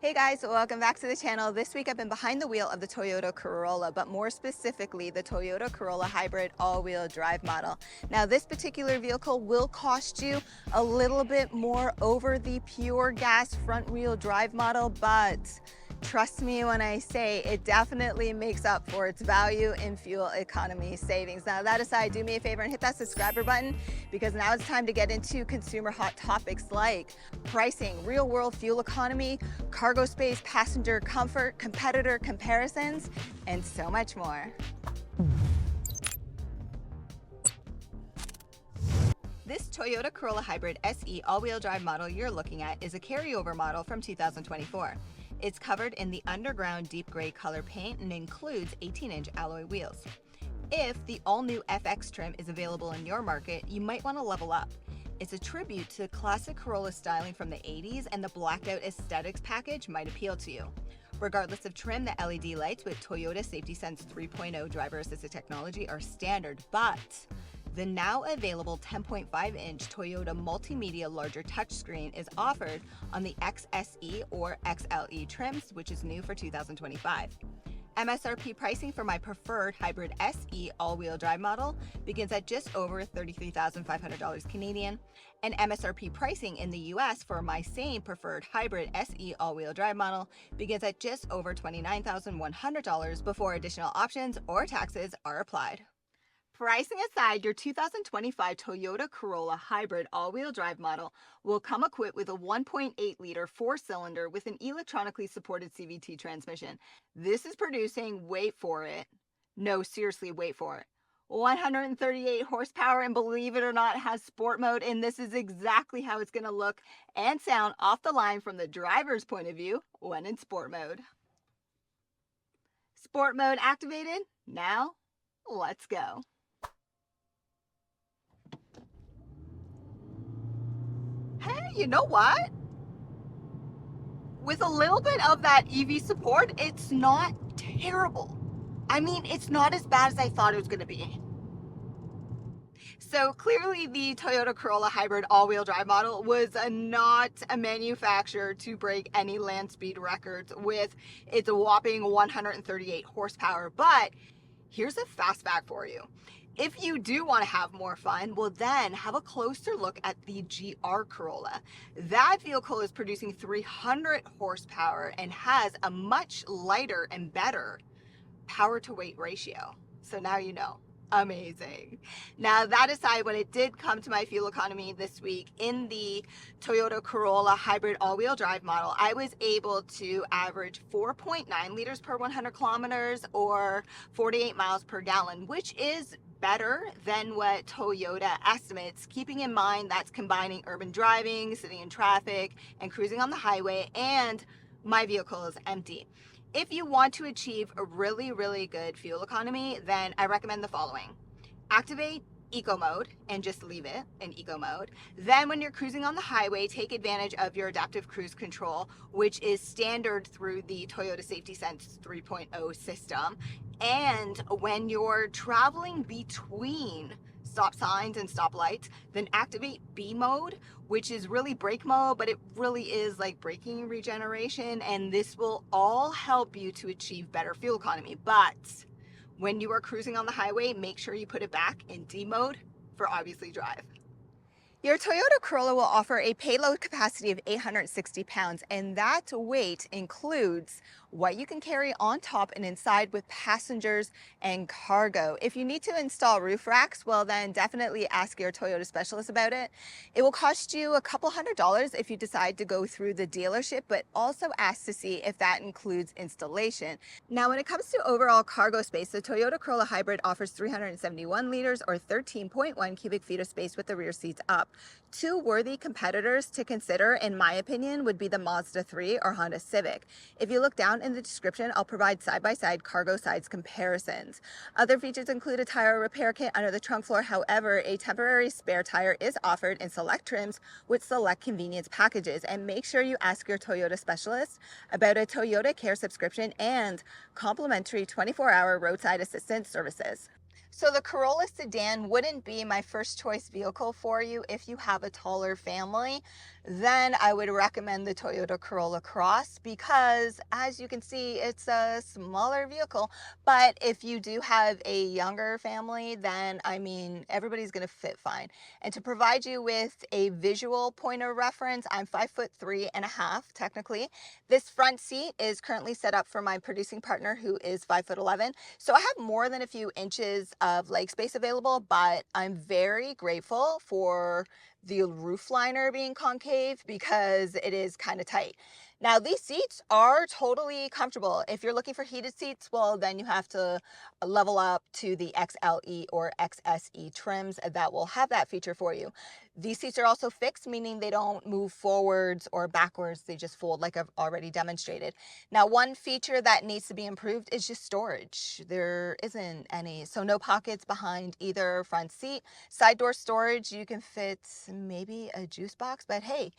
Hey guys, welcome back to the channel. This week I've been behind the wheel of the Toyota Corolla, but more specifically the Toyota Corolla Hybrid all-wheel drive model. Now this particular vehicle will cost you a little bit more over the pure gas front-wheel drive model, but trust me when I say it definitely makes up for its value in fuel economy savings. Now that aside, do me a favor and hit that subscriber button because now it's time to get into consumer hot topics like pricing, real world fuel economy, cargo space, passenger comfort, competitor comparisons, and so much more. This Toyota Corolla Hybrid SE all-wheel drive model you're looking at is a carryover model from 2024. It's covered in the underground deep gray color paint and includes 18-inch alloy wheels. If the all-new FX trim is available in your market, you might want to level up. It's a tribute to classic Corolla styling from the 80s, and the blacked out aesthetics package might appeal to you. Regardless of trim, the LED lights with Toyota Safety Sense 3.0 driver assisted technology are standard, but the now available 10.5-inch Toyota multimedia larger touchscreen is offered on the XSE or XLE trims, which is new for 2025. MSRP pricing for my preferred Hybrid SE all-wheel drive model begins at just over $33,500 Canadian, and MSRP pricing in the US for my same preferred Hybrid SE all-wheel drive model begins at just over $29,100 before additional options or taxes are applied. Pricing aside, your 2025 Toyota Corolla Hybrid all-wheel drive model will come equipped with a 1.8-liter four-cylinder with an electronically supported CVT transmission. This is producing, wait for it, no, seriously, wait for it, 138 horsepower, and believe it or not, it has sport mode, and this is exactly how it's going to look and sound off the line from the driver's point of view when in sport mode. Sport mode activated. Now, let's go. Hey, you know what? With a little bit of that EV support, it's not terrible. I mean, it's not as bad as I thought it was going to be. So clearly the Toyota Corolla Hybrid all-wheel drive model was not a manufacturer to break any land speed records with its whopping 138 horsepower. But here's a fast fact for you. If you do want to have more fun, well then have a closer look at the GR Corolla. That vehicle is producing 300 horsepower and has a much lighter and better power to weight ratio. So now you know. Amazing. Now that aside, when it did come to my fuel economy this week in the Toyota Corolla Hybrid all-wheel drive model, I was able to average 4.9 liters per 100 kilometers or 48 miles per gallon, which is better than what Toyota estimates, keeping in mind that's combining urban driving, sitting in traffic, and cruising on the highway, and my vehicle is empty. If you want to achieve a really good fuel economy, then I recommend the following. Activate eco mode and just leave it in eco mode. Then when you're cruising on the highway, take advantage of your adaptive cruise control, which is standard through the Toyota Safety Sense 3.0 system. And when you're traveling between stop signs and stop lights, then activate B mode, which is really brake mode, but it really is like braking regeneration, and this will all help you to achieve better fuel economy. But when you are cruising on the highway, make sure you put it back in D mode for obviously drive. Your Toyota Corolla will offer a payload capacity of 860 pounds, and that weight includes what you can carry on top and inside with passengers and cargo. If you need to install roof racks, well then definitely ask your Toyota specialist about it. It will cost you a couple $100 if you decide to go through the dealership, but also ask to see if that includes installation. Now when it comes to overall cargo space, the Toyota Corolla Hybrid offers 371 liters or 13.1 cubic feet of space with the rear seats up. Two worthy competitors to consider, in my opinion, would be the Mazda 3 or Honda Civic. If you look down in the description, I'll provide side-by-side cargo size comparisons. Other features include a tire repair kit under the trunk floor. However, a temporary spare tire is offered in select trims with select convenience packages. And make sure you ask your Toyota specialist about a Toyota Care subscription and complimentary 24-hour roadside assistance services. So the Corolla sedan wouldn't be my first choice vehicle for you if you have a taller family. then I would recommend the Toyota Corolla Cross, because as you can see, it's a smaller vehicle. But if you do have a younger family, then I mean, everybody's going to fit fine. And to provide you with a visual point of reference, I'm 5'3.5" technically. This front seat is currently set up for my producing partner, who is 5'11". So I have more than a few inches of leg space available, but I'm very grateful for the roof liner being concave because it is kind of tight. Now, these seats are totally comfortable. If you're looking for heated seats, well, then you have to level up to the XLE or XSE trims that will have that feature for you. These seats are also fixed, meaning they don't move forwards or backwards. They just fold like I've already demonstrated. Now, one feature that needs to be improved is just storage. There isn't any, so no pockets behind either front seat. Side door storage, you can fit maybe a juice box, but hey,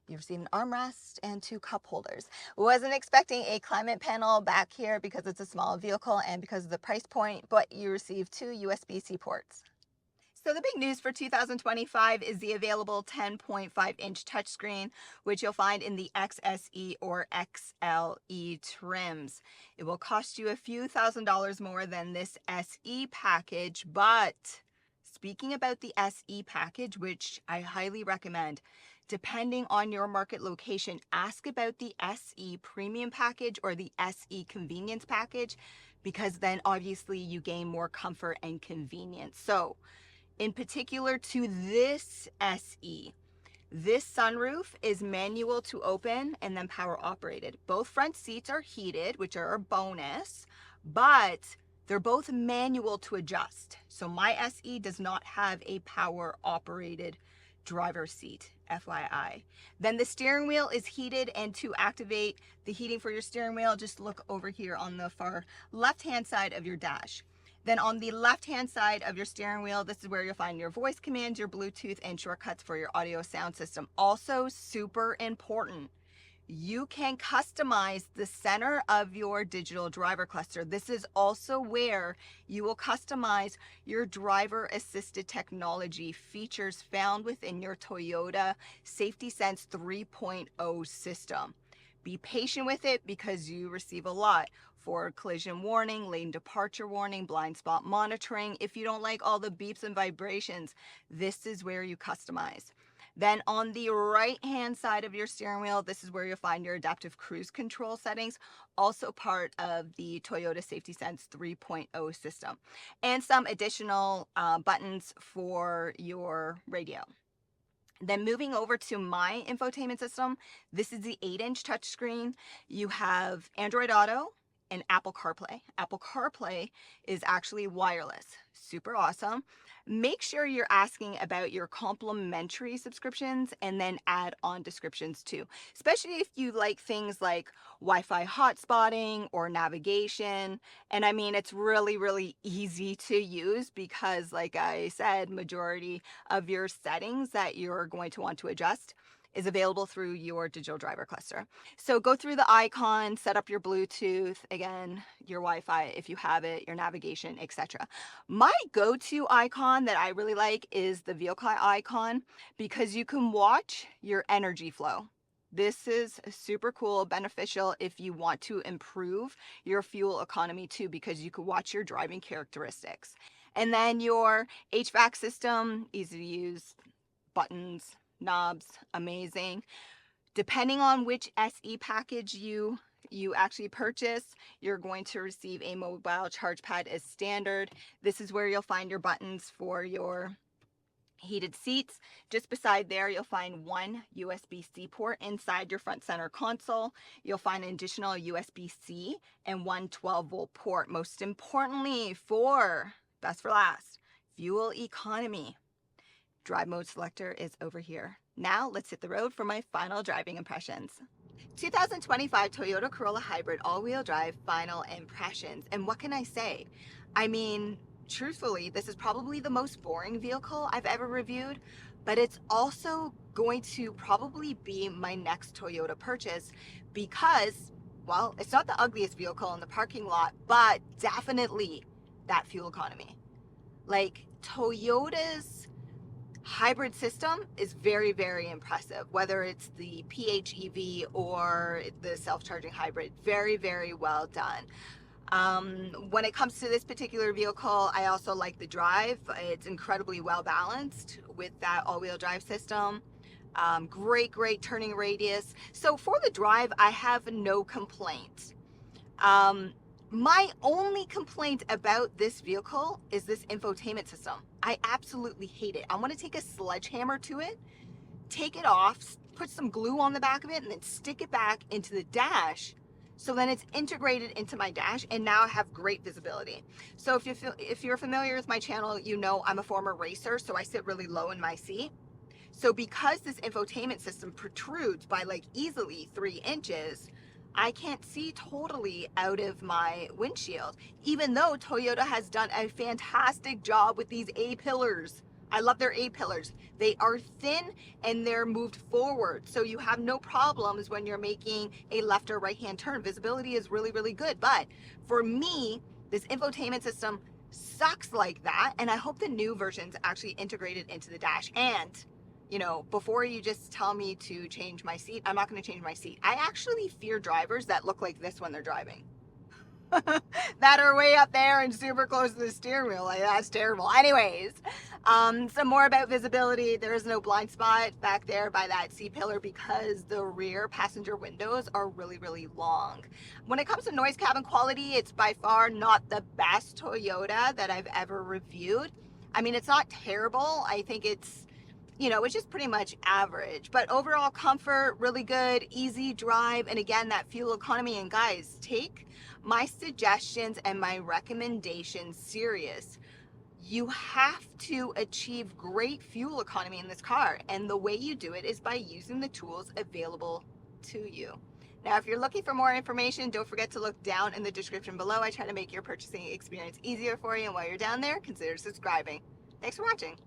you receive an armrest and 2 cup holders. Wasn't expecting a climate panel back here because it's a small vehicle and because of the price point, but you receive 2 USB-C ports. So the big news for 2025 is the available 10.5-inch touchscreen, which you'll find in the XSE or XLE trims. It will cost you a few $1,000s more than this SE package, but speaking about the SE package, which I highly recommend, depending on your market location, ask about the SE premium package or the SE convenience package, because then obviously you gain more comfort and convenience. So in particular to this SE, this sunroof is manual to open and then power operated. Both front seats are heated, which are a bonus, but they're both manual to adjust. So my SE does not have a power operated driver's seat, FYI. Then the steering wheel is heated, and to activate the heating for your steering wheel, just look over here on the far left-hand side of your dash. Then on the left-hand side of your steering wheel, this is where you'll find your voice commands, your Bluetooth, and shortcuts for your audio sound system. Also super important, you can customize the center of your digital driver cluster. This is also where you will customize your driver assisted technology features found within your Toyota Safety Sense 3.0 system. Be patient with it because you receive a lot: forward collision warning, lane departure warning, blind spot monitoring. If you don't like all the beeps and vibrations, this is where you customize. Then on the right hand side of your steering wheel, this is where you'll find your adaptive cruise control settings, also part of the Toyota Safety Sense 3.0 system, and some additional buttons for your radio. Then moving over to my infotainment system, this is the 8-inch touchscreen. You have Android Auto and Apple CarPlay. Apple CarPlay is actually wireless. Super awesome. Make sure you're asking about your complimentary subscriptions and then add on descriptions too, especially if you like things like Wi-Fi hotspotting or navigation. And I mean, it's really, really easy to use because, like I said, majority of your settings that you're going to want to adjust is available through your digital driver cluster. So go through the icon, set up your Bluetooth, again, your Wi-Fi if you have it, your navigation, etc. My go-to icon that I really like is the vehicle icon, because you can watch your energy flow. This is super cool, beneficial if you want to improve your fuel economy too, because you can watch your driving characteristics. And then your HVAC system, easy to use, buttons, knobs, amazing. Depending on which SE package you actually purchase, you're going to receive a mobile charge pad as standard. This is where you'll find your buttons for your heated seats. Just beside there, you'll find one USB-C port inside your front center console. You'll find an additional USB-C and one 12-volt port. Most importantly, best for last, fuel economy. Drive mode selector is over here. Now let's hit the road for my final driving impressions. 2025 Toyota Corolla Hybrid all-wheel drive final impressions. And what can I say? I mean, truthfully, this is probably the most boring vehicle I've ever reviewed, but it's also going to probably be my next Toyota purchase because, well, it's not the ugliest vehicle in the parking lot, but definitely that fuel economy. Like, Toyota's hybrid system is very, very impressive, whether it's the PHEV or the self-charging hybrid. Very, very well done. When it comes to this particular vehicle, I also like the drive. It's incredibly well balanced with that all-wheel drive system. Great turning radius. So for the drive, I have no complaint. My only complaint about this vehicle is this infotainment system. I absolutely hate it. I want to take a sledgehammer to it, take it off, put some glue on the back of it, and then stick it back into the dash. So then it's integrated into my dash, and now I have great visibility. So if you're familiar with my channel, you know I'm a former racer, so I sit really low in my seat. So because this infotainment system protrudes by like easily 3 inches, I can't see totally out of my windshield, even though Toyota has done a fantastic job with these A-pillars. I love their A-pillars. They are thin and they're moved forward, so you have no problems when you're making a left or right-hand turn. Visibility is really, really good. But for me, this infotainment system sucks like that, and I hope the new versions actually integrate it into the dash. And you know, before you just tell me to change my seat, I'm not going to change my seat. I actually fear drivers that look like this when they're driving. That are way up there and super close to the steering wheel. Like, that's terrible. Anyways, some more about visibility. There is no blind spot back there by that C-pillar because the rear passenger windows are really, really long. When it comes to noise cabin quality, it's by far not the best Toyota that I've ever reviewed. I mean, it's not terrible. I think it's, you know, it's just pretty much average, but overall comfort, really good, easy drive, and again, that fuel economy. And guys, take my suggestions and my recommendations serious. You have to achieve great fuel economy in this car, and the way you do it is by using the tools available to you. Now, if you're looking for more information, don't forget to look down in the description below. I try to make your purchasing experience easier for you, and while you're down there, consider subscribing. Thanks for watching.